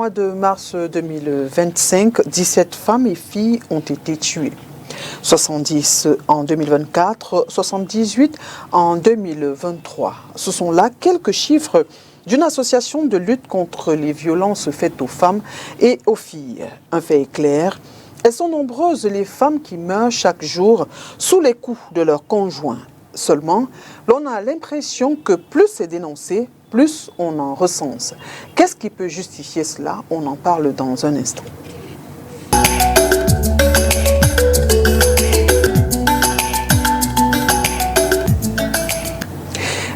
mois de mars 2025, 17 femmes et filles ont été tuées. 70 en 2024, 78 en 2023. Ce sont là quelques chiffres d'une association de lutte contre les violences faites aux femmes et aux filles. Un fait est clair, elles sont nombreuses les femmes qui meurent chaque jour sous les coups de leurs conjoints. Seulement, l'on a l'impression que plus c'est dénoncé, plus on en recense. Qu'est-ce qui peut justifier cela? On en parle dans un instant.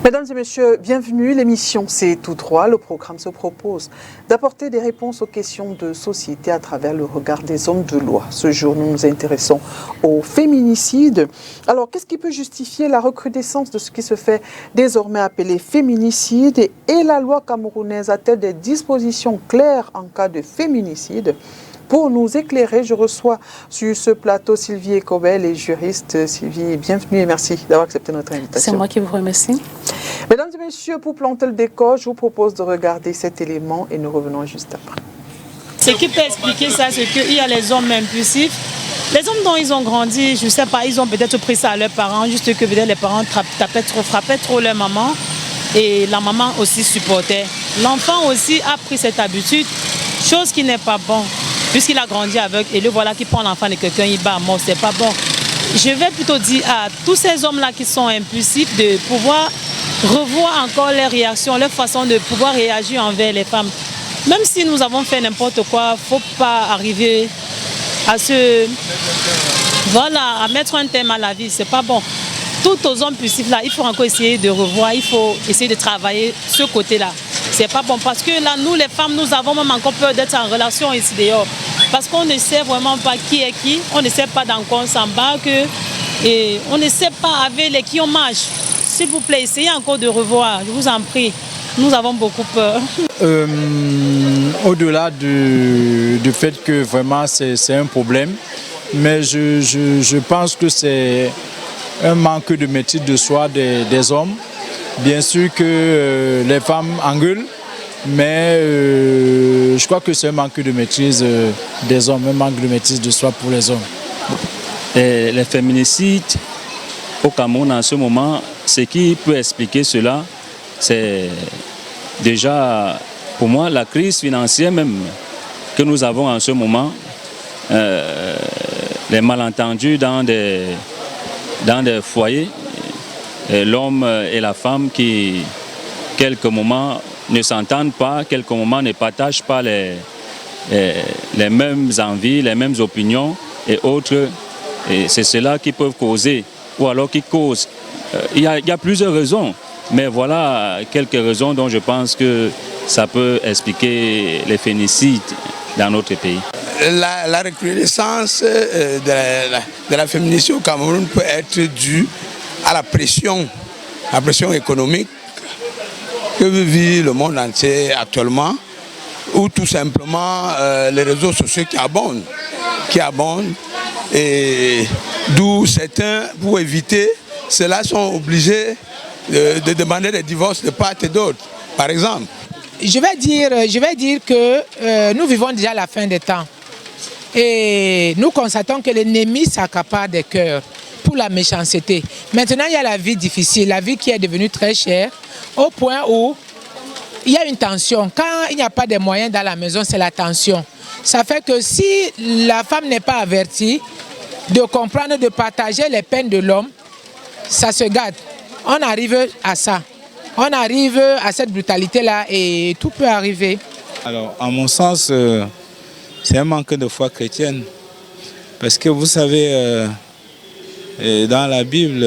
Mesdames et messieurs, bienvenue. L'émission C'est tout droit. Le programme se propose d'apporter des réponses aux questions de société à travers le regard des hommes de loi. Ce jour, nous nous intéressons au féminicide. Alors, qu'est-ce qui peut justifier la recrudescence de ce qui se fait désormais appeler féminicide? Et la loi camerounaise a-t-elle des dispositions claires en cas de féminicide? Pour nous éclairer, je reçois sur ce plateau Sylvie Ekobel, les juristes. Sylvie, bienvenue et merci d'avoir accepté notre invitation. C'est moi qui vous remercie. Mesdames et messieurs, pour planter le décor, je vous propose de regarder cet élément et nous revenons juste après. Ce qui peut expliquer ça, c'est qu'il y a les hommes impulsifs. Les hommes dont ils ont grandi, je ne sais pas, ils ont peut-être pris ça à leurs parents, juste que peut-être les parents frappaient trop leur maman et la maman aussi supportait. L'enfant aussi a pris cette habitude, chose qui n'est pas bon. Puisqu'il a grandi avec, et le voilà qui prend l'enfant de quelqu'un, il bat à mort, c'est pas bon. Je vais plutôt dire à tous ces hommes-là qui sont impulsifs de pouvoir revoir encore leurs réactions, leur façon de pouvoir réagir envers les femmes. Même si nous avons fait n'importe quoi, il ne faut pas arriver à à mettre un thème à la vie, c'est pas bon. Tous aux hommes impulsifs-là, il faut encore essayer de revoir, il faut essayer de travailler ce côté-là. C'est pas bon parce que là, nous les femmes, nous avons même encore peur d'être en relation ici dehors. Parce qu'on ne sait vraiment pas qui est qui, on ne sait pas dans quoi on s'embarque et on ne sait pas avec les qui on marche. S'il vous plaît, essayez encore de revoir, je vous en prie. Nous avons beaucoup peur. Au-delà du fait que vraiment c'est un problème, mais je pense que c'est un manque de maîtrise de soi des hommes. Bien sûr que les femmes engueulent, mais je crois que c'est un manque de maîtrise des hommes, un manque de maîtrise de soi pour les hommes. Et les féminicides au Cameroun en ce moment, ce qui peut expliquer cela, c'est déjà pour moi la crise financière même que nous avons en ce moment, les malentendus dans des foyers. L'homme et la femme qui, quelques moments, ne s'entendent pas, quelques moments ne partagent pas les mêmes envies, les mêmes opinions et autres. Et c'est cela qui peut causer, ou alors qui cause. Il y a plusieurs raisons, mais voilà quelques raisons dont je pense que ça peut expliquer les féminicides dans notre pays. La recrudescence de la féminicide au Cameroun peut être due à la pression économique que vit le monde entier actuellement, ou tout simplement les réseaux sociaux qui abondent, et d'où certains, pour éviter cela, sont obligés de demander des divorces de part et d'autre, par exemple. Je vais dire que nous vivons déjà la fin des temps et nous constatons que l'ennemi s'accapare des cœurs pour la méchanceté. Maintenant, il y a la vie difficile, la vie qui est devenue très chère, au point où il y a une tension. Quand il n'y a pas de moyens dans la maison, c'est la tension. Ça fait que si la femme n'est pas avertie de comprendre, de partager les peines de l'homme, ça se gâte. On arrive à ça. On arrive à cette brutalité-là et tout peut arriver. Alors, à mon sens, c'est un manque de foi chrétienne. Parce que vous savez, dans la Bible,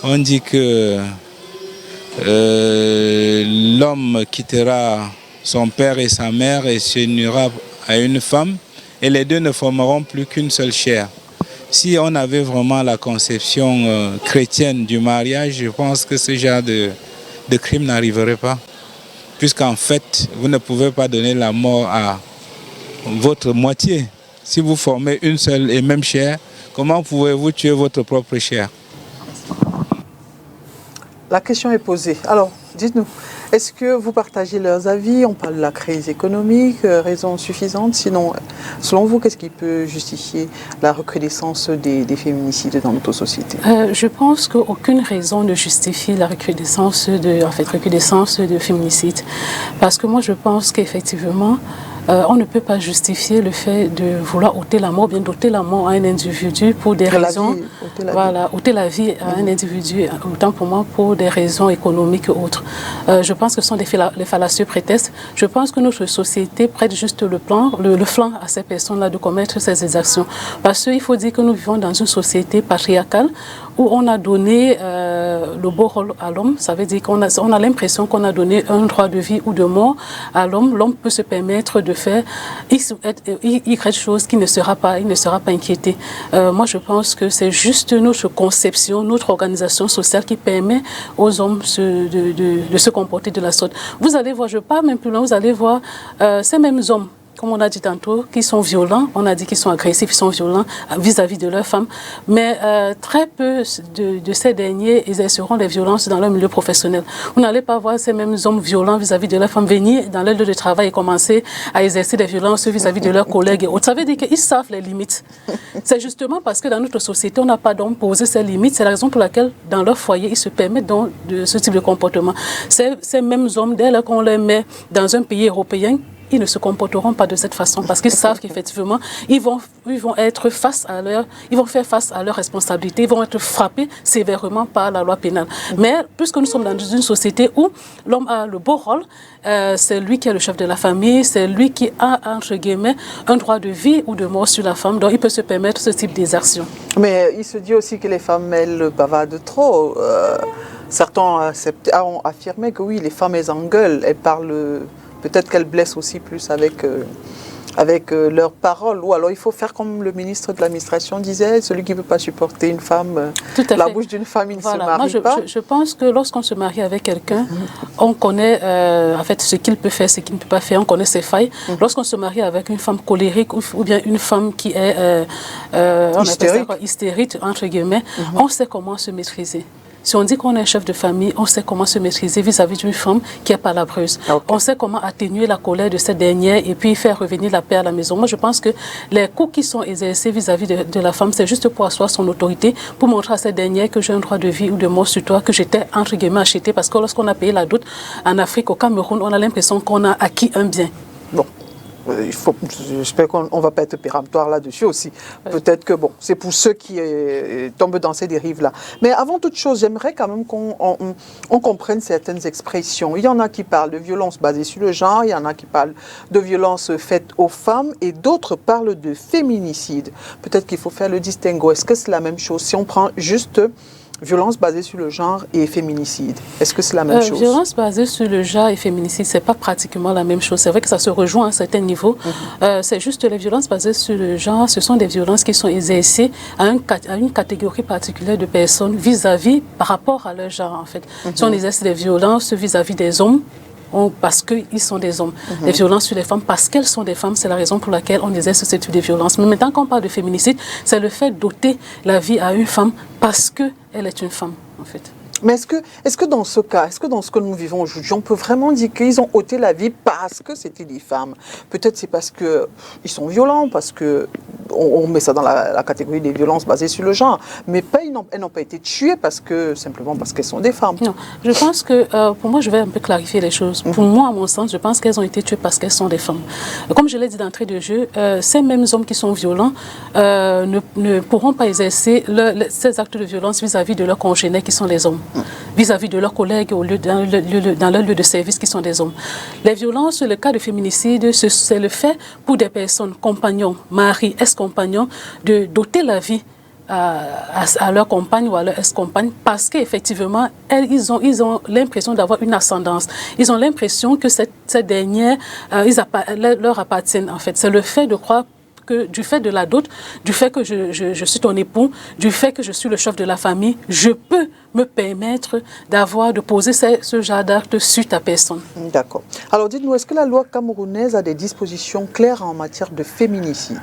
on dit que l'homme quittera son père et sa mère et s'unira à une femme et les deux ne formeront plus qu'une seule chair. Si on avait vraiment la conception chrétienne du mariage, je pense que ce genre de crime n'arriverait pas. Puisqu'en fait, vous ne pouvez pas donner la mort à votre moitié. Si vous formez une seule et même chair, comment pouvez-vous tuer votre propre chair? la question est posée. Alors, dites-nous, est-ce que vous partagez leurs avis? On parle de la crise économique, raison suffisante. Sinon, selon vous, qu'est-ce qui peut justifier la recrudescence des féminicides dans notre société? Je pense qu'aucune raison ne justifie la recrudescence de féminicides. Parce que moi, je pense qu'effectivement, on ne peut pas justifier le fait de vouloir ôter la mort, bien d'ôter la mort à un individu pour des raisons... ôter la vie à un individu, autant pour moi, pour des raisons économiques et autres. Je pense que ce sont les fallacieux prétextes. Je pense que notre société prête juste le flanc à ces personnes-là de commettre ces exactions. Parce qu'il faut dire que nous vivons dans une société patriarcale où on a donné le beau rôle à l'homme. Ça veut dire qu'on a l'impression qu'on a donné un droit de vie ou de mort à l'homme. L'homme peut se permettre de faire Y chose qu'il ne sera pas inquiété. Moi, je pense que c'est juste notre conception, notre organisation sociale qui permet aux hommes de se comporter de la sorte. Vous allez voir, je parle même plus loin, vous allez voir ces mêmes hommes, comme on a dit tantôt, qui sont violents, on a dit qu'ils sont agressifs, ils sont violents vis-à-vis de leurs femmes, mais très peu de ces derniers exerceront des violences dans leur milieu professionnel. Vous n'allez pas voir ces mêmes hommes violents vis-à-vis de leurs femmes venir dans leur lieu de travail et commencer à exercer des violences vis-à-vis de leurs collègues et autres. Ça veut dire qu'ils savent les limites. C'est justement parce que dans notre société, on n'a pas donc posé ces limites. C'est la raison pour laquelle, dans leur foyer, ils se permettent donc de ce type de comportement. Ces mêmes hommes, dès lors qu'on les met dans un pays européen, ils ne se comporteront pas de cette façon parce qu'ils savent qu'effectivement, ils vont faire face à leurs responsabilités, ils vont être frappés sévèrement par la loi pénale. Mais puisque nous sommes dans une société où l'homme a le beau rôle, c'est lui qui est le chef de la famille, c'est lui qui a, entre guillemets, un droit de vie ou de mort sur la femme, donc il peut se permettre ce type d'exercice. Mais il se dit aussi que les femmes, elles bavardent trop. Certains ont affirmé que oui, les femmes, elles engueulent, elles parlent... Peut-être qu'elles blessent aussi plus avec leurs paroles. Ou alors il faut faire comme le ministre de l'administration disait, celui qui ne veut pas supporter une femme, la bouche d'une femme, il ne se marie pas. Je pense que lorsqu'on se marie avec quelqu'un, on connaît en fait ce qu'il peut faire, ce qu'il ne peut pas faire, on connaît ses failles. Lorsqu'on se marie avec une femme colérique ou bien une femme qui est hystérique, entre guillemets, on sait comment se maîtriser. Si on dit qu'on est un chef de famille, on sait comment se maîtriser vis-à-vis d'une femme qui est palabreuse. Okay. On sait comment atténuer la colère de cette dernière et puis faire revenir la paix à la maison. Moi, je pense que les coups qui sont exercés vis-à-vis de la femme, c'est juste pour asseoir son autorité, pour montrer à cette dernière que j'ai un droit de vie ou de mort sur toi, que j'étais, entre guillemets, acheté. Parce que lorsqu'on a payé la dot en Afrique, au Cameroun, on a l'impression qu'on a acquis un bien. Bon. J'espère qu'on ne va pas être péremptoire là-dessus aussi. Peut-être que c'est pour ceux qui tombent dans ces dérives-là. Mais avant toute chose, j'aimerais quand même qu'on comprenne certaines expressions. Il y en a qui parlent de violence basée sur le genre, il y en a qui parlent de violence faite aux femmes et d'autres parlent de féminicide. Peut-être qu'il faut faire le distinguo. Est-ce que c'est la même chose? Si on prend juste violence basée sur le genre et féminicide, est-ce que c'est la même chose? Violence basée sur le genre et féminicide, c'est pas pratiquement la même chose. C'est vrai que ça se rejoint à un certain niveau. C'est juste les violences basées sur le genre, ce sont des violences qui sont exercées à une catégorie particulière de personnes vis-à-vis, par rapport à leur genre en fait. Si on exerce des violences vis-à-vis des hommes, parce qu'ils sont des hommes. Les violences sur les femmes, parce qu'elles sont des femmes, c'est la raison pour laquelle on exerce ce type de violence. Mais maintenant qu'on parle de féminicide, c'est le fait d'ôter la vie à une femme parce qu'elle est une femme, en fait. Mais est-ce que dans ce cas, est-ce que dans ce que nous vivons aujourd'hui, on peut vraiment dire qu'ils ont ôté la vie parce que c'était des femmes? Peut-être c'est parce qu'ils sont violents, parce qu'on met ça dans la catégorie des violences basées sur le genre. Mais elles n'ont pas été tuées simplement parce qu'elles sont des femmes. Non, je pense que, pour moi, je vais un peu clarifier les choses. Pour moi, à mon sens, je pense qu'elles ont été tuées parce qu'elles sont des femmes. Comme je l'ai dit d'entrée de jeu, ces mêmes hommes qui sont violents ne pourront pas exercer ces actes de violence vis-à-vis de leurs congénères qui sont les hommes. Vis-à-vis de leurs collègues dans leur lieu de service qui sont des hommes. Les violences, le cas de féminicide, c'est le fait pour des personnes, compagnons, maris, ex-compagnons, de doter la vie à leur compagne ou à leur ex-compagne parce qu'effectivement, ils ont l'impression d'avoir une ascendance. Ils ont l'impression que cette dernière, leur appartiennent en fait. C'est le fait de croire que du fait de la dot, du fait que je suis ton époux, du fait que je suis le chef de la famille, je peux me permettre de poser ce genre d'acte sur ta personne. D'accord. Alors dites-nous, est-ce que la loi camerounaise a des dispositions claires en matière de féminicide?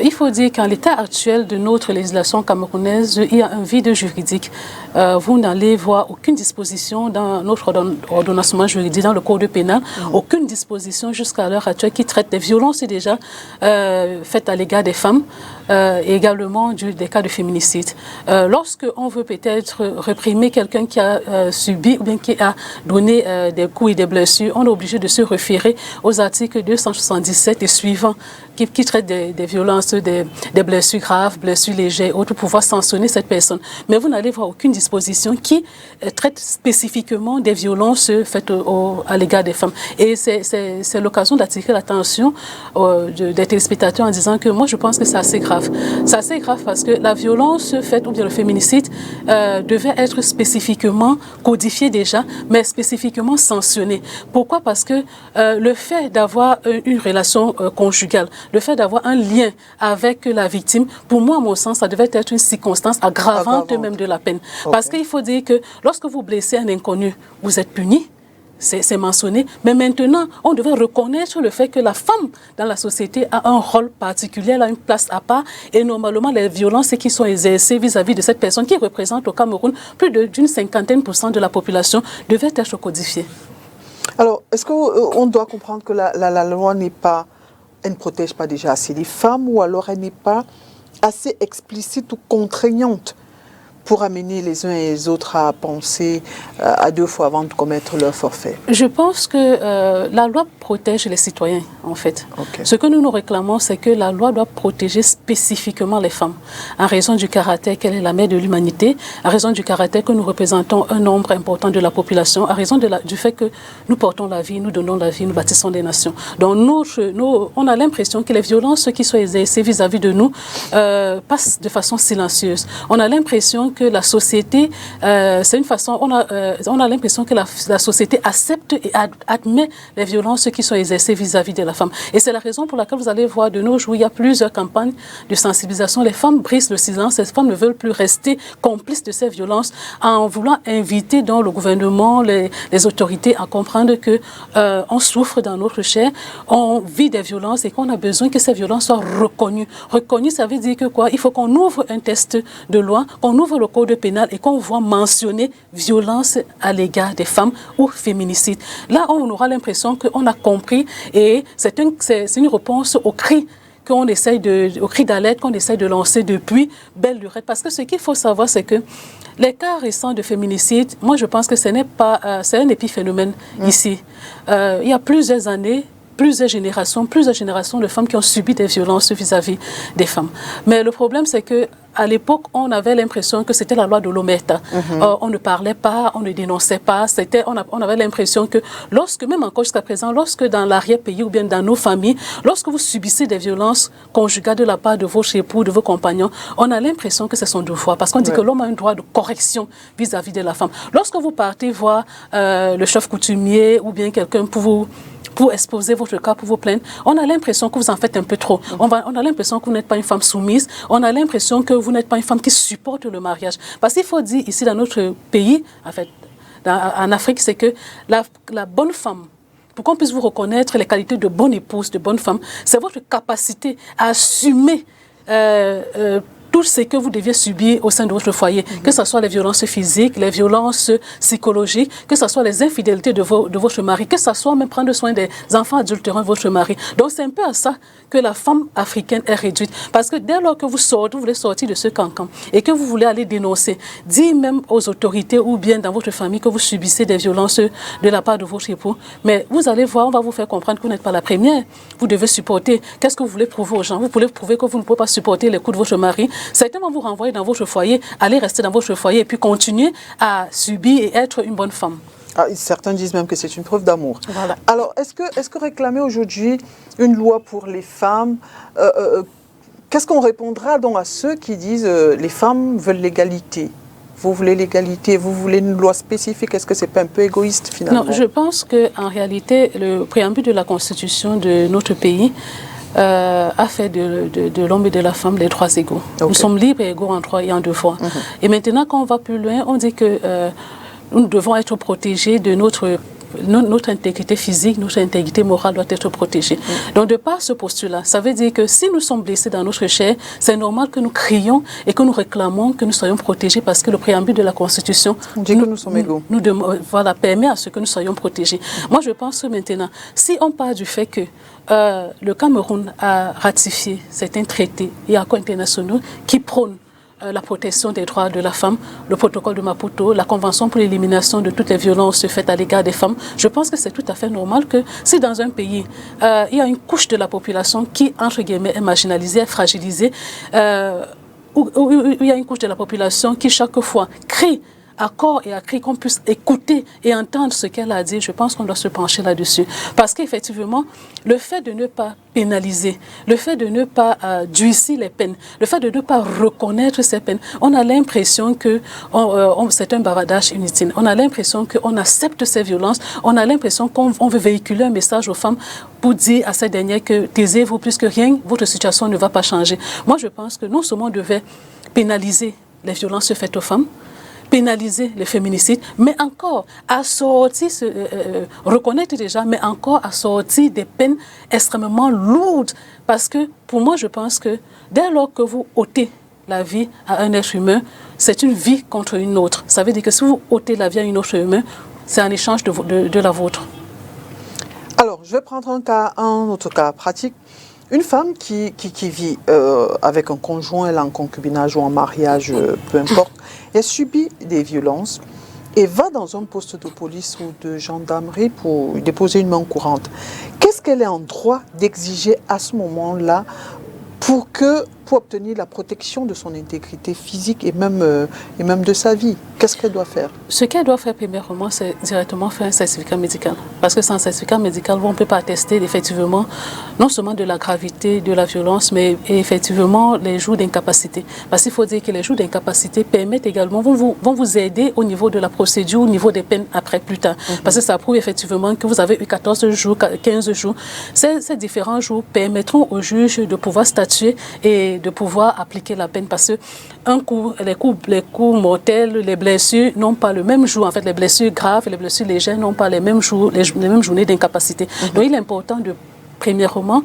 Il faut dire qu'en l'état actuel de notre législation camerounaise, il y a un vide juridique. Vous n'allez voir aucune disposition dans notre ordonnancement juridique, dans le code pénal, aucune disposition jusqu'à l'heure actuelle qui traite des violences déjà faites à l'égard des femmes et également des cas de féminicide. Lorsque on veut peut-être réprimer quelqu'un qui a subi ou bien qui a donné des coups et des blessures, on est obligé de se référer aux articles 277 et suivants qui traitent des violences, des blessures graves, blessures légères, autres, pour pouvoir sanctionner cette personne. Mais vous n'allez voir aucune disposition qui traite spécifiquement des violences faites à l'égard des femmes. Et c'est l'occasion d'attirer l'attention des téléspectateurs en disant que moi je pense que c'est assez grave. C'est assez grave parce que la violence faite ou bien le féminicide devait être spécifiquement codifié déjà, mais spécifiquement sanctionné. Pourquoi? Parce que le fait d'avoir une relation conjugale, le fait d'avoir un lien avec la victime, pour moi, à mon sens, ça devait être une circonstance aggravante même de la peine. Okay. Parce qu'il faut dire que lorsque vous blessez un inconnu, vous êtes puni. C'est mentionné. Mais maintenant, on devait reconnaître le fait que la femme dans la société a un rôle particulier, elle a une place à part. Et normalement, les violences qui sont exercées vis-à-vis de cette personne qui représente au Cameroun plus d'une 50% de la population devaient être codifiées. Alors, est-ce qu'on doit comprendre que la loi n'est pas... Elle ne protège pas déjà assez les femmes, ou alors elle n'est pas assez explicite ou contraignante pour amener les uns et les autres à penser à deux fois avant de commettre leur forfait? Je pense que la loi protège les citoyens, en fait. Okay. Ce que nous réclamons, c'est que la loi doit protéger spécifiquement les femmes, en raison du caractère qu'elle est la mère de l'humanité, en raison du caractère que nous représentons un nombre important de la population, en raison du fait que nous portons la vie, nous donnons la vie, nous bâtissons des nations. Donc on a l'impression que les violences qui sont exercées vis-à-vis de nous passent de façon silencieuse. On a l'impression que la société, c'est une façon, on a l'impression que la société accepte et admet les violences qui sont exercées vis-à-vis de la femme. Et c'est la raison pour laquelle vous allez voir de nos jours, il y a plusieurs campagnes de sensibilisation. Les femmes brisent le silence, les femmes ne veulent plus rester complices de ces violences, en voulant inviter dans le gouvernement, les autorités à comprendre que on souffre dans notre chair, on vit des violences et qu'on a besoin que ces violences soient reconnues. Reconnues, ça veut dire que quoi? Il faut qu'on ouvre un texte de loi, qu'on ouvre le code pénal et qu'on voit mentionner violence à l'égard des femmes ou féminicide. Là, on aura l'impression qu'on a compris et c'est une réponse au cri au cri d'alerte qu'on essaie de lancer depuis belle lurette. Parce que ce qu'il faut savoir, c'est que les cas récents de féminicide, moi je pense que ce n'est pas, c'est un épiphénomène ici. Il y a plusieurs années, plusieurs générations de femmes qui ont subi des violences vis-à-vis des femmes. Mais le problème, c'est que à l'époque, on avait l'impression que c'était la loi de l'omerta. On ne parlait pas, on ne dénonçait pas. On avait l'impression que même encore jusqu'à présent, lorsque dans l'arrière-pays ou bien dans nos familles, lorsque vous subissez des violences conjugales de la part de vos époux, de vos compagnons, on a l'impression que c'est son devoir. Parce qu'on dit que l'homme a un droit de correction vis-à-vis de la femme. Lorsque vous partez voir le chef coutumier ou bien quelqu'un pour exposer votre cas, pour vous plaindre, on a l'impression que vous en faites un peu trop. On a l'impression que vous n'êtes pas une femme soumise. On a l'impression que vous n'êtes pas une femme qui supporte le mariage. Parce qu'il faut dire ici dans notre pays, en fait, en Afrique, c'est que la bonne femme, pour qu'on puisse vous reconnaître les qualités de bonne épouse, de bonne femme, c'est votre capacité à assumer tout ce que vous deviez subir au sein de votre foyer, que ce soit les violences physiques, les violences psychologiques, que ce soit les infidélités de votre mari, que ce soit même prendre soin des enfants adultérins de votre mari. Donc c'est un peu à ça que la femme africaine est réduite. Parce que dès lors que vous voulez sortir de ce cancan et que vous voulez aller dénoncer, dire même aux autorités ou bien dans votre famille que vous subissez des violences de la part de votre époux, mais vous allez voir, on va vous faire comprendre que vous n'êtes pas la première. Vous devez supporter. Qu'est-ce que vous voulez prouver aux gens? Vous voulez prouver que vous ne pouvez pas supporter les coups de votre mari. Certains vont vous renvoyer dans votre foyer, aller rester dans votre foyer et puis continuer à subir et être une bonne femme. Certains disent même que c'est une preuve d'amour. Voilà. Alors, est-ce que réclamer aujourd'hui une loi pour les femmes, qu'est-ce qu'on répondra donc à ceux qui disent les femmes veulent l'égalité? Vous voulez l'égalité, vous voulez une loi spécifique, est-ce que ce n'est pas un peu égoïste finalement? Non, je pense qu'en réalité, le préambule de la Constitution de notre pays a fait de l'homme et de la femme les droits égaux. Okay. Nous sommes libres et égaux en droit et en devoir. Et maintenant, quand on va plus loin, on dit que nous devons être protégés de notre notre intégrité physique, notre intégrité morale doit être protégée. Donc, de par ce postulat, ça veut dire que si nous sommes blessés dans notre chair, c'est normal que nous crions et que nous réclamons que nous soyons protégés parce que le préambule de la Constitution dit que nous sommes égaux. Voilà, permet à ce que nous soyons protégés. Moi, je pense que maintenant, si on part du fait que le Cameroun a ratifié certains traités et accords internationaux qui prônent la protection des droits de la femme, le protocole de Maputo, la convention pour l'élimination de toutes les violences faites à l'égard des femmes. Je pense que c'est tout à fait normal que si dans un pays, il y a une couche de la population qui, entre guillemets, est marginalisée, est fragilisée, où il y a une couche de la population qui, chaque fois, crie à corps et à cri, qu'on puisse écouter et entendre ce qu'elle a dit, je pense qu'on doit se pencher là-dessus. Parce qu'effectivement, le fait de ne pas pénaliser, le fait de ne pas durcir les peines, le fait de ne pas reconnaître ces peines, on a l'impression que c'est un bavardage inutile. On a l'impression qu'on accepte ces violences, on a l'impression qu'on veut véhiculer un message aux femmes pour dire à ces dernières que taisez-vous plus que rien, votre situation ne va pas changer. Moi, je pense que non seulement on devait pénaliser les violences faites aux femmes, pénaliser le féminicide, mais encore assortir, reconnaître déjà, mais encore assortir des peines extrêmement lourdes. Parce que, pour moi, je pense que dès lors que vous ôtez la vie à un être humain, c'est une vie contre une autre. Ça veut dire que si vous ôtez la vie à un autre humain, c'est un échange de la vôtre. Alors, je vais prendre un autre cas pratique. Une femme qui vit avec un conjoint, elle est en concubinage ou en mariage, peu importe, elle subit des violences et va dans un poste de police ou de gendarmerie pour déposer une main courante. Qu'est-ce qu'elle est en droit d'exiger à ce moment-là pour obtenir la protection de son intégrité physique et même de sa vie? Qu'est-ce qu'elle doit faire? Ce qu'elle doit faire premièrement, c'est directement faire un certificat médical. Parce que sans certificat médical, on ne peut pas attester effectivement non seulement de la gravité de la violence, mais effectivement les jours d'incapacité. Parce qu'il faut dire que les jours d'incapacité permettent également, vont vous aider au niveau de la procédure, au niveau des peines après, plus tard. Parce que ça prouve effectivement que vous avez eu 14 jours, 15 jours. Ces différents jours permettront au juge de pouvoir statuer et de pouvoir appliquer la peine parce que les coups mortels, les blessures n'ont pas le même jour. En fait, les blessures graves et les blessures légères n'ont pas les mêmes jours, les mêmes journées d'incapacité. Donc, il est important de, premièrement,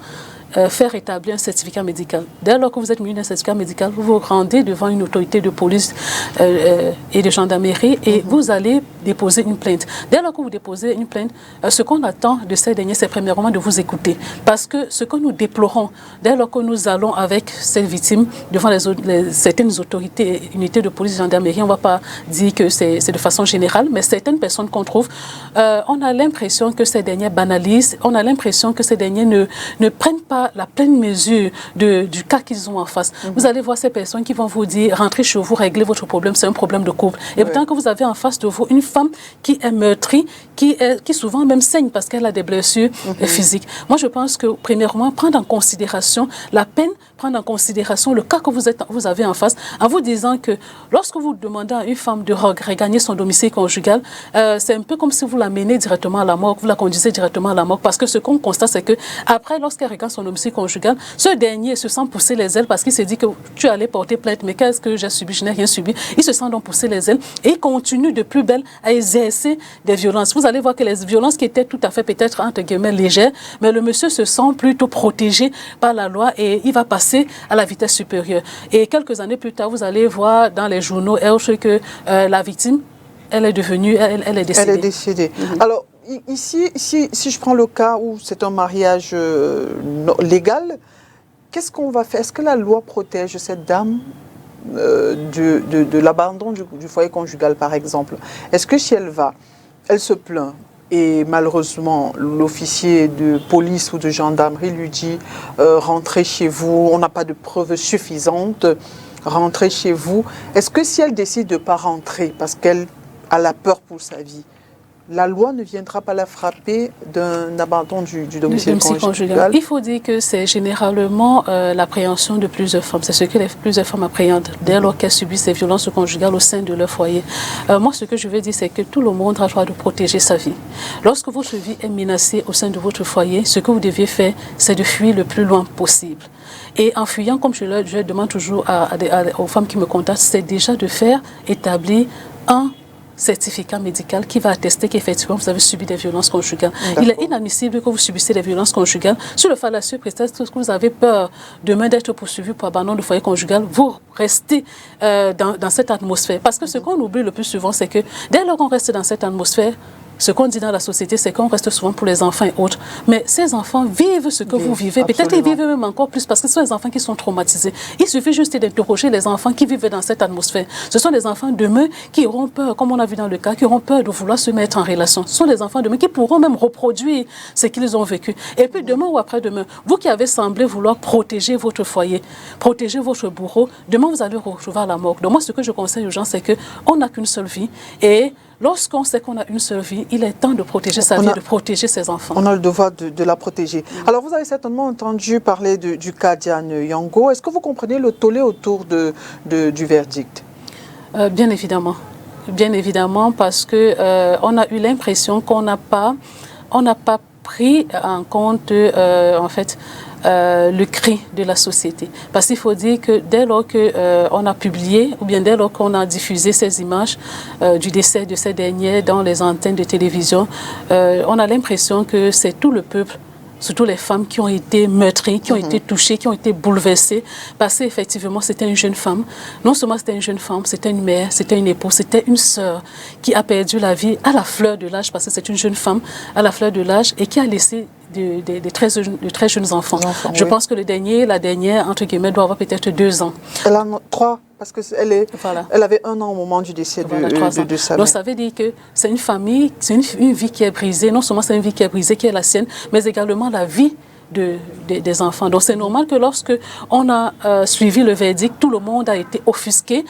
faire établir un certificat médical. Dès lors que vous êtes muni d'un certificat médical, vous vous rendez devant une autorité de police et de gendarmerie et vous allez déposer une plainte. Dès lors que vous déposez une plainte, ce qu'on attend de ces derniers, c'est premièrement de vous écouter. Parce que ce que nous déplorons, dès lors que nous allons avec ces victimes devant certaines autorités et unités de police et gendarmerie, on ne va pas dire que c'est de façon générale, mais certaines personnes qu'on trouve, on a l'impression que ces derniers banalisent, on a l'impression que ces derniers ne prennent pas la pleine mesure du cas qu'ils ont en face. Vous allez voir ces personnes qui vont vous dire, rentrez chez vous, réglez votre problème, c'est un problème de couple. Et pourtant que vous avez en face de vous une femme qui est meurtrie, qui souvent même saigne parce qu'elle a des blessures physiques. Moi, je pense que, premièrement, prendre en considération la peine, prendre en considération le cas que vous avez en face, en vous disant que lorsque vous demandez à une femme de regagner son domicile conjugal, c'est un peu comme si vous l'amenez directement à la mort, vous la conduisez directement à la mort, parce que ce qu'on constate, c'est que après, lorsqu'elle regagne son domicile conjugal, ce dernier se sent pousser les ailes parce qu'il s'est dit que tu allais porter plainte, mais qu'est-ce que j'ai subi? Je n'ai rien subi. Il se sent donc pousser les ailes et il continue de plus belle à exercer des violences. Vous allez voir que les violences qui étaient tout à fait peut-être entre guillemets légères, mais le monsieur se sent plutôt protégé par la loi et il va passer à la vitesse supérieure. Et quelques années plus tard, vous allez voir dans les journaux que la victime, elle est devenue, elle est décédée. Elle est décédée. Alors, ici, si je prends le cas où c'est un mariage légal, qu'est-ce qu'on va faire? Est-ce que la loi protège cette dame de l'abandon du foyer conjugal, par exemple? Est-ce que si elle se plaint et malheureusement l'officier de police ou de gendarmerie lui dit rentrez chez vous, on n'a pas de preuves suffisantes, rentrez chez vous. Est-ce que si elle décide de ne pas rentrer parce qu'elle a la peur pour sa vie, la loi ne viendra pas la frapper d'un abandon du domicile conjugal? Il faut dire que c'est généralement l'appréhension de plusieurs femmes. C'est ce que plusieurs femmes appréhendent dès lors qu'elles subissent ces violences conjugales au sein de leur foyer. Moi, ce que je veux dire, c'est que tout le monde a le droit de protéger sa vie. Lorsque votre vie est menacée au sein de votre foyer, ce que vous deviez faire, c'est de fuir le plus loin possible. Et en fuyant, comme je demande toujours aux femmes qui me contactent, c'est déjà de faire établir un certificat médical qui va attester qu'effectivement vous avez subi des violences conjugales. Il est inadmissible que vous subissez des violences conjugales sur le fallacieux prétexte que vous avez peur demain d'être poursuivi pour abandon de foyer conjugal. Vous restez dans cette atmosphère. Parce que ce qu'on oublie le plus souvent, c'est que dès lors qu'on reste dans cette atmosphère, ce qu'on dit dans la société, c'est qu'on reste souvent pour les enfants et autres. Mais ces enfants vivent ce que vous vivez. Peut-être ils vivent même encore plus parce que ce sont les enfants qui sont traumatisés. Il suffit juste d'interroger les enfants qui vivent dans cette atmosphère. Ce sont les enfants demain qui auront peur, comme on a vu dans le cas, qui auront peur de vouloir se mettre en relation. Ce sont les enfants demain qui pourront même reproduire ce qu'ils ont vécu. Et puis demain ou après-demain, vous qui avez semblé vouloir protéger votre foyer, protéger votre bourreau, demain vous allez retrouver la mort. Donc moi, ce que je conseille aux gens, c'est qu'on n'a qu'une seule vie et lorsqu'on sait qu'on a une seule vie, il est temps de protéger sa vie, de protéger ses enfants. On a le devoir de la protéger. Alors, vous avez certainement entendu parler du cas Diane Yango. Est-ce que vous comprenez le tollé autour du verdict? Bien évidemment. Bien évidemment, parce que on a eu l'impression qu'on n'a pas pris en compte, en fait, le cri de la société. Parce qu'il faut dire que dès lors qu'on a publié, ou bien dès lors qu'on a diffusé ces images du décès de ces derniers dans les antennes de télévision, on a l'impression que c'est tout le peuple, surtout les femmes qui ont été meurtries, qui ont été touchées, qui ont été bouleversées, parce qu'effectivement, c'était une jeune femme. Non seulement c'était une jeune femme, c'était une mère, c'était une épouse, c'était une sœur qui a perdu la vie à la fleur de l'âge, parce que c'est une jeune femme à la fleur de l'âge et qui a laissé de très jeunes enfants. Je pense que la dernière, entre guillemets, doit avoir peut-être 2 ans. Elle a 3, parce qu'elle elle avait 1 an au moment du décès de sa mère. Donc ça veut dire que c'est une famille, c'est une vie qui est brisée. Non seulement c'est une vie qui est brisée, qui est la sienne, mais également la vie des enfants. Donc c'est normal que lorsque on a suivi le verdict, tout le monde a été offusqué.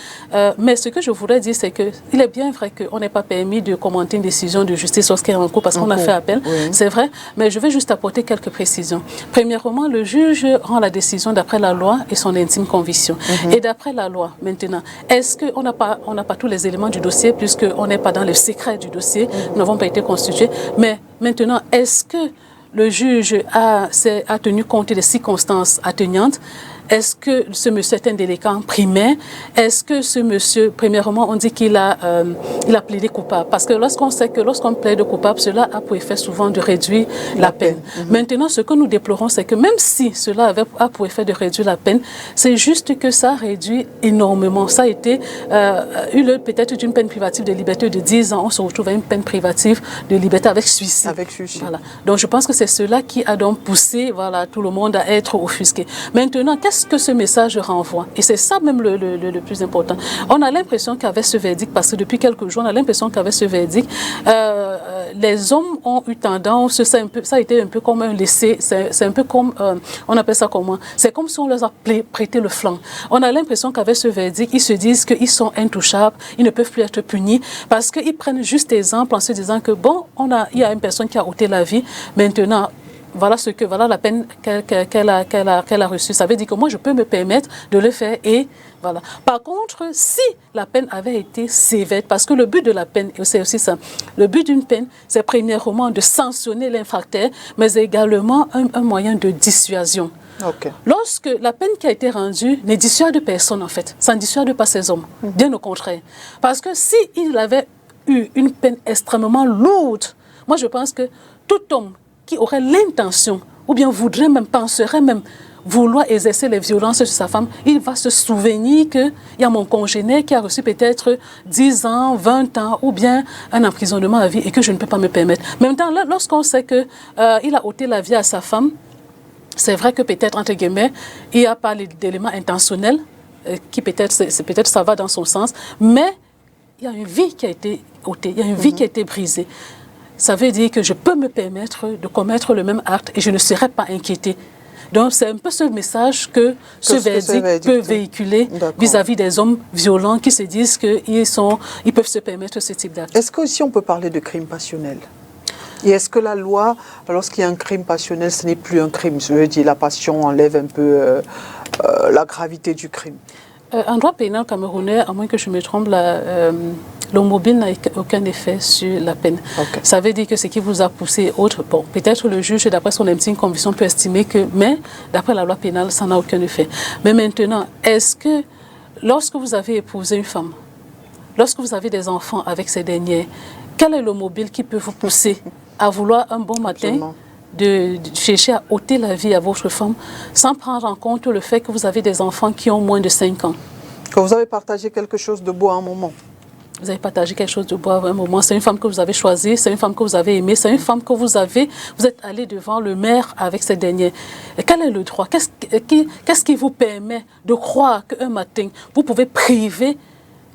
Mais ce que je voudrais dire, c'est qu'il est bien vrai qu'on n'est pas permis de commenter une décision de justice lorsqu'elle est en cours parce qu'on a fait appel. Oui. C'est vrai, mais je vais juste apporter quelques précisions. Premièrement, le juge rend la décision d'après la loi et son intime conviction. Et d'après la loi, maintenant, est-ce qu'on n'a pas tous les éléments du dossier puisqu'on n'est pas dans le secret du dossier, nous n'avons pas été constitués. Mais maintenant, est-ce que le juge a tenu compte des circonstances atténuantes? Est-ce que ce monsieur est un délinquant primaire? Est-ce que ce monsieur, premièrement, on dit qu'il a plaidé coupable? Parce que lorsqu'on sait que lorsqu'on plaide coupable, cela a pour effet souvent de réduire la peine. Maintenant, ce que nous déplorons, c'est que même si cela a pour effet de réduire la peine, c'est juste que ça réduit énormément. Ça a été peut-être d'une peine privative de liberté de 10 ans, on se retrouve à une peine privative de liberté avec suicide. Voilà. Donc je pense que c'est cela qui a donc poussé tout le monde à être offusqué. Maintenant, qu'est-ce que ce message renvoie? Et c'est ça même le plus important. On a l'impression qu'avec ce verdict, parce que depuis quelques jours, on a l'impression qu'avec ce verdict, les hommes ont eu tendance, ça a été un peu comme un laissé, c'est un peu comme, on appelle ça comment? C'est comme si on leur a prêté le flanc. On a l'impression qu'avec ce verdict, ils se disent qu'ils sont intouchables, ils ne peuvent plus être punis, parce qu'ils prennent juste exemple en se disant que bon, il y a une personne qui a ôté la vie, maintenant, voilà la peine qu'elle a reçue. Ça veut dire que moi, je peux me permettre de le faire et voilà. Par contre, si la peine avait été sévère, parce que le but de la peine, c'est aussi ça, le but d'une peine, c'est premièrement de sanctionner l'infracteur, mais également un moyen de dissuasion. Okay. Lorsque la peine qui a été rendue ne dissuade personne, en fait, ça ne dissuade pas ces hommes, bien au contraire. Parce que s'il avait eu une peine extrêmement lourde, moi je pense que tout homme qui aurait l'intention, ou bien penserait même vouloir exercer les violences sur sa femme, il va se souvenir qu'il y a mon congénère qui a reçu peut-être 10 ans, 20 ans, ou bien un emprisonnement à vie et que je ne peux pas me permettre. En même temps, lorsqu'on sait qu'il a ôté la vie à sa femme, c'est vrai que peut-être, entre guillemets, il n'y a pas d'éléments intentionnels, qui peut-être ça va dans son sens, mais il y a une vie qui a été ôtée, il y a une vie qui a été brisée. Ça veut dire que je peux me permettre de commettre le même acte et je ne serai pas inquiétée. Donc c'est un peu ce message que ce verdict peut véhiculer vis-à-vis des hommes violents qui se disent qu'ils peuvent se permettre ce type d'acte. Est-ce qu'aussi on peut parler de crime passionnel? Et est-ce que la loi, lorsqu'il y a un crime passionnel, ce n'est plus un crime? Je veux dire, la passion enlève un peu la gravité du crime. En droit pénal camerounais, à moins que je me trompe, le mobile n'a aucun effet sur la peine. Okay. Ça veut dire que ce qui vous a poussé autre, bon, peut-être le juge, d'après son intime conviction, peut estimer que, mais d'après la loi pénale, ça n'a aucun effet. Mais maintenant, est-ce que lorsque vous avez épousé une femme, lorsque vous avez des enfants avec ces derniers, quel est le mobile qui peut vous pousser à vouloir un bon matin de chercher à ôter la vie à votre femme sans prendre en compte le fait que vous avez des enfants qui ont moins de 5 ans? Que vous avez partagé quelque chose de beau à un moment. Vous avez partagé quelque chose de beau à un moment. C'est une femme que vous avez choisie, c'est une femme que vous avez aimée, c'est une femme que vous êtes allé devant le maire avec ces derniers. Et quel est le droit? Qu'est-ce qui vous permet de croire qu'un matin, vous pouvez priver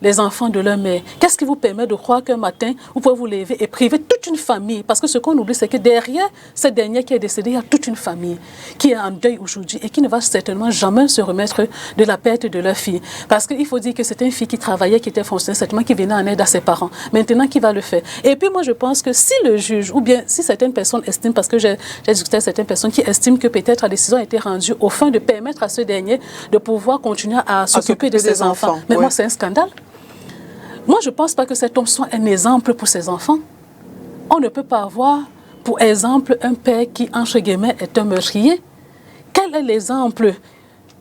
les enfants de leur mère? Qu'est-ce qui vous permet de croire qu'un matin, vous pouvez vous lever et priver toute une famille? Parce que ce qu'on oublie, c'est que derrière cette dernière qui est décédée, il y a toute une famille qui est en deuil aujourd'hui et qui ne va certainement jamais se remettre de la perte de leur fille. Parce qu'il faut dire que c'était une fille qui travaillait, qui était fonctionnaire, certainement qui venait en aide à ses parents. Maintenant, qui va le faire? Et puis moi, je pense que si le juge, ou bien si certaines personnes estiment, parce que j'ai discuté avec certaines personnes qui estiment que peut-être la décision a été rendue au fin de permettre à ce dernier de pouvoir continuer à s'occuper de ses enfants. Mais moi, c'est un scandale. Moi, je ne pense pas que cet homme soit un exemple pour ses enfants. On ne peut pas avoir, pour exemple, un père qui, entre guillemets, est un meurtrier. Quel est l'exemple?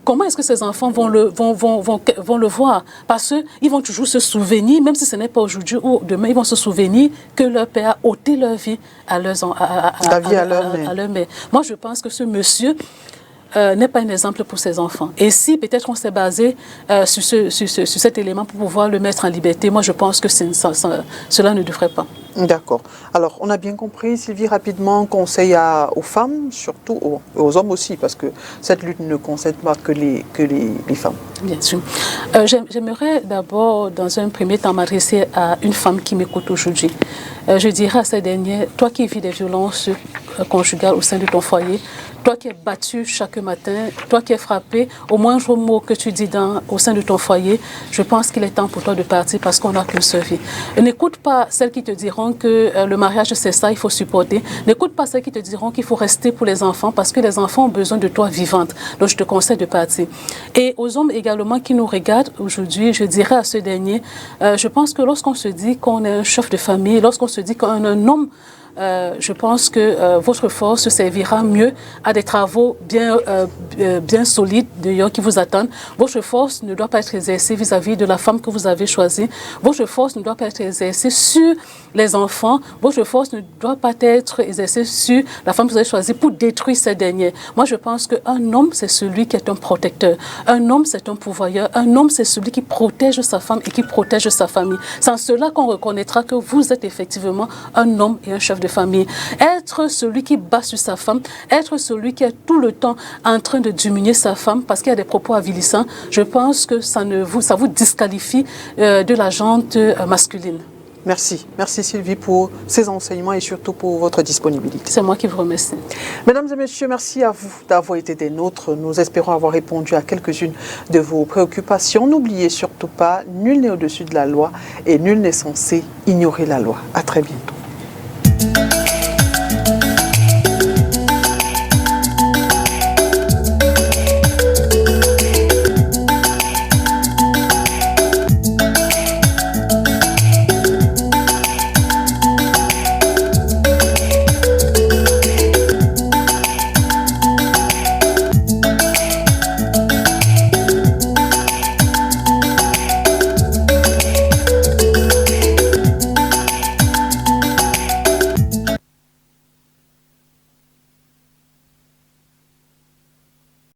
Comment est-ce que ces enfants vont le voir? Parce qu'ils vont toujours se souvenir, même si ce n'est pas aujourd'hui ou demain, ils vont se souvenir que leur père a ôté leur vie à leur mère. Moi, je pense que ce monsieur n'est pas un exemple pour ses enfants. Et si peut-être on s'est basé sur cet élément pour pouvoir le mettre en liberté, moi je pense que cela ne devrait pas. D'accord. Alors, on a bien compris, Sylvie, rapidement, conseil aux femmes, surtout aux hommes aussi, parce que cette lutte ne concerne pas que les femmes. Bien sûr. J'aimerais d'abord, dans un premier temps, m'adresser à une femme qui m'écoute aujourd'hui. Je dirais à cette dernière, toi qui vis des violences conjugales au sein de ton foyer, toi qui es battu chaque matin, toi qui es frappé, au moindre mot que tu dis au sein de ton foyer, je pense qu'il est temps pour toi de partir parce qu'on n'a qu'une seule vie. N'écoute pas celles qui te diront que le mariage c'est ça, il faut supporter. N'écoute pas celles qui te diront qu'il faut rester pour les enfants parce que les enfants ont besoin de toi vivante. Donc je te conseille de partir. Et aux hommes également qui nous regardent aujourd'hui, je dirais à ce dernier, je pense que lorsqu'on se dit qu'on est un chef de famille, lorsqu'on se dit qu'on est un homme, je pense que votre force se servira mieux à des travaux bien solides d'ailleurs qui vous attendent. Votre force ne doit pas être exercée vis-à-vis de la femme que vous avez choisie. Votre force ne doit pas être exercée sur les enfants. Votre force ne doit pas être exercée sur la femme que vous avez choisie pour détruire ces derniers. Moi, je pense qu'un homme, c'est celui qui est un protecteur. Un homme, c'est un pourvoyeur. Un homme, c'est celui qui protège sa femme et qui protège sa famille. C'est en cela qu'on reconnaîtra que vous êtes effectivement un homme et un chef de famille. Être celui qui bat sur sa femme, être celui qui est tout le temps en train de diminuer sa femme parce qu'il y a des propos avilissants, je pense que ça vous disqualifie de la gente masculine. Merci. Merci Sylvie pour ces enseignements et surtout pour votre disponibilité. C'est moi qui vous remercie. Mesdames et messieurs, merci à vous d'avoir été des nôtres. Nous espérons avoir répondu à quelques-unes de vos préoccupations. N'oubliez surtout pas, nul n'est au-dessus de la loi et nul n'est censé ignorer la loi. À très bientôt.